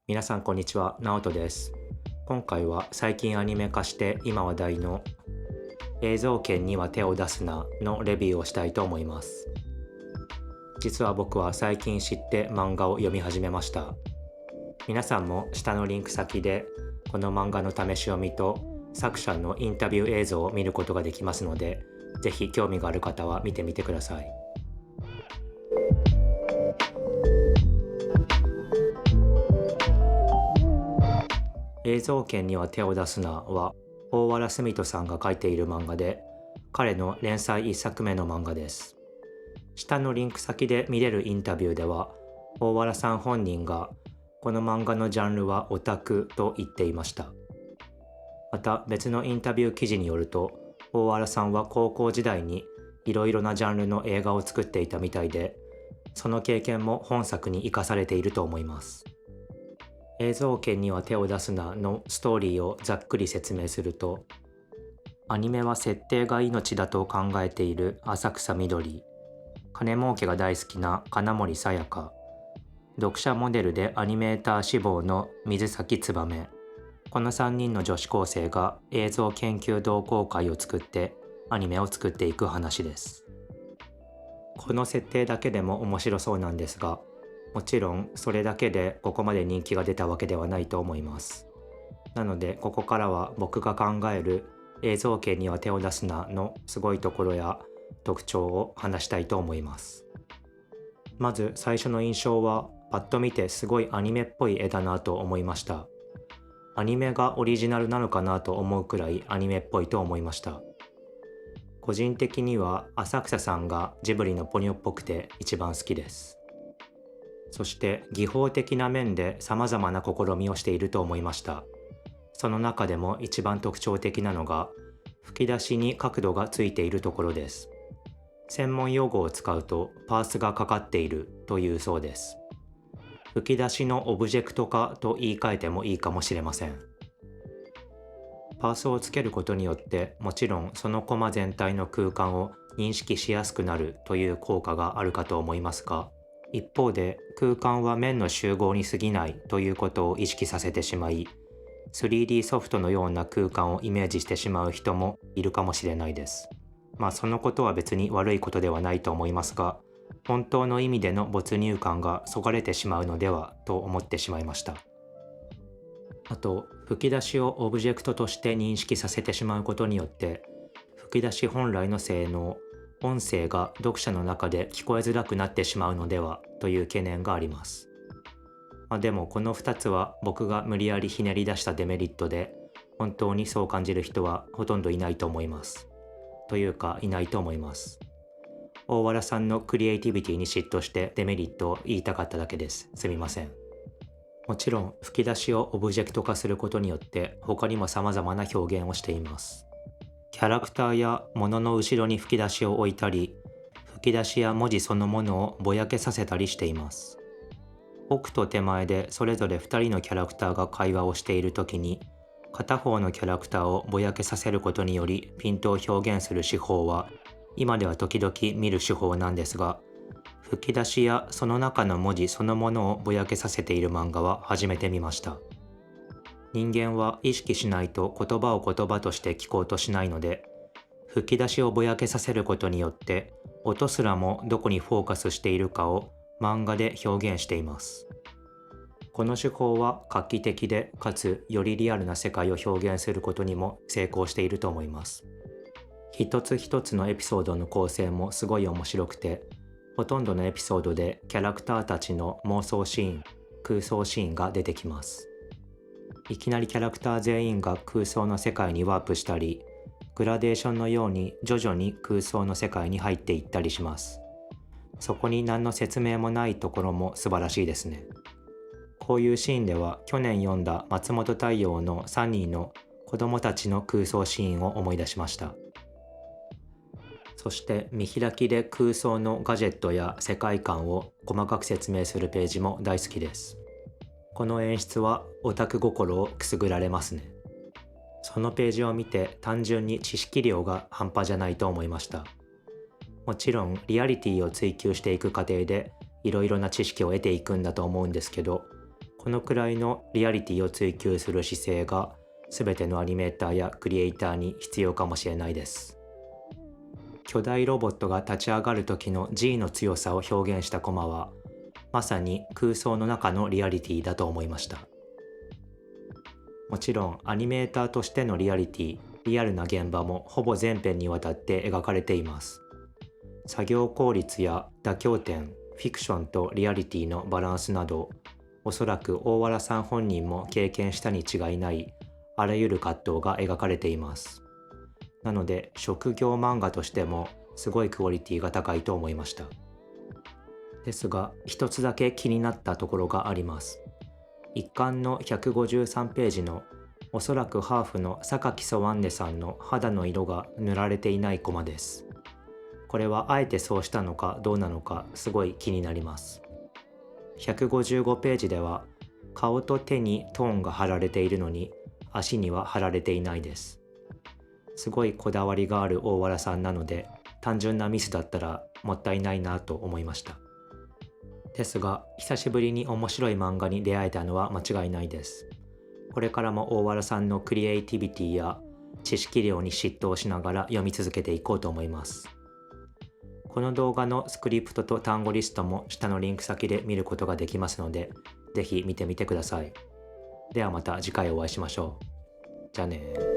皆さんこんにちは、ナオトです。今回は最近アニメ化して今話題の映像権には手を出すなのレビューをしたいと思います。実は僕は最近知って漫画を読み始めました。皆さんも下のリンク先でこの漫画の試し読みと作者のインタビュー映像を見ることができますので、ぜひ興味がある方は見てみてください。映像権には手を出すなは大原澄人さんが書いている漫画で、彼の連載1作目の漫画です。下のリンク先で見れるインタビューでは、大原さん本人がこの漫画のジャンルはオタクと言っていました。また別のインタビュー記事によると、大原さんは高校時代にいろいろなジャンルの映画を作っていたみたいで、その経験も本作に生かされていると思います。映像権には手を出すなのストーリーをざっくり説明すると、アニメは設定が命だと考えている浅草みどり、金儲けが大好きな金森さやか、読者モデルでアニメーター志望の水崎燕、この3人の女子高生が映像研究同好会を作ってアニメを作っていく話です。この設定だけでも面白そうなんですが、もちろんそれだけでここまで人気が出たわけではないと思います。なのでここからは僕が考える映像権には手を出すなのすごいところや特徴を話したいと思います。まず最初の印象は、パッと見てすごいアニメっぽい絵だなと思いました。アニメがオリジナルなのかなと思うくらいアニメっぽいと思いました。個人的には浅草さんがジブリのポニョっぽくて一番好きです。そして技法的な面で様々な試みをしていると思いました。その中でも一番特徴的なのが、吹き出しに角度がついているところです。専門用語を使うとパースがかかっているというそうです。吹き出しのオブジェクト化と言い換えてもいいかもしれません。パースをつけることによってもちろんそのコマ全体の空間を認識しやすくなるという効果があるかと思いますが、一方で空間は面の集合に過ぎないということを意識させてしまい、3D ソフトのような空間をイメージしてしまう人もいるかもしれないです。そのことは別に悪いことではないと思いますが、本当の意味での没入感がそがれてしまうのではと思ってしまいました。あと、吹き出しをオブジェクトとして認識させてしまうことによって、吹き出し本来の性能、音声が読者の中で聞こえづらくなってしまうのではという懸念があります。でもこの2つは僕が無理やりひねり出したデメリットで、本当にそう感じる人はほとんどいないと思います。というかいないと思います。大原さんのクリエイティビティに嫉妬してデメリットを言いたかっただけです。すみません。もちろん吹き出しをオブジェクト化することによって他にも様々な表現をしています。キャラクターや物の後ろに吹き出しを置いたり、吹き出しや文字そのものをぼやけさせたりしています。奥と手前でそれぞれ2人のキャラクターが会話をしているときに、片方のキャラクターをぼやけさせることによりピントを表現する手法は今では時々見る手法なんですが、吹き出しやその中の文字そのものをぼやけさせている漫画は初めて見ました。人間は意識しないと言葉を言葉として聞こうとしないので、吹き出しをぼやけさせることによって音すらもどこにフォーカスしているかを漫画で表現しています。この手法は画期的でかつよりリアルな世界を表現することにも成功していると思います。一つ一つのエピソードの構成もすごい面白くて、ほとんどのエピソードでキャラクターたちの妄想シーン、空想シーンが出てきます。いきなりキャラクター全員が空想の世界にワープしたり、グラデーションのように徐々に空想の世界に入っていったりします。そこに何の説明もないところも素晴らしいですね。こういうシーンでは去年読んだ松本太陽のサニーの子供たちの空想シーンを思い出しました。そして見開きで空想のガジェットや世界観を細かく説明するページも大好きです。この演出はオタク心をくすぐられますね。そのページを見て単純に知識量が半端じゃないと思いました。もちろんリアリティを追求していく過程でいろいろな知識を得ていくんだと思うんですけど、このくらいのリアリティを追求する姿勢が全てのアニメーターやクリエイターに必要かもしれないです。巨大ロボットが立ち上がる時の G の強さを表現したコマはまさに空想の中のリアリティだと思いました。もちろんアニメーターとしてのリアリティ、リアルな現場もほぼ全編にわたって描かれています。作業効率や妥協点、フィクションとリアリティのバランスなど、おそらく大原さん本人も経験したに違いないあらゆる葛藤が描かれています。なので職業漫画としてもすごいクオリティが高いと思いました。ですが一つだけ気になったところがあります。一巻の153ページのおそらくハーフの榊ソワンネさんの肌の色が塗られていないコマです。これはあえてそうしたのかどうなのかすごい気になります。155ページでは顔と手にトーンが貼られているのに足には貼られていないです。すごいこだわりがある大原さんなので単純なミスだったらもったいないなと思いました。ですが久しぶりに面白い漫画に出会えたのは間違いないです。これからも大原さんのクリエイティビティや知識量に嫉妬しながら読み続けていこうと思います。この動画のスクリプトと単語リストも下のリンク先で見ることができますので、ぜひ見てみてください。ではまた次回お会いしましょう。じゃあね。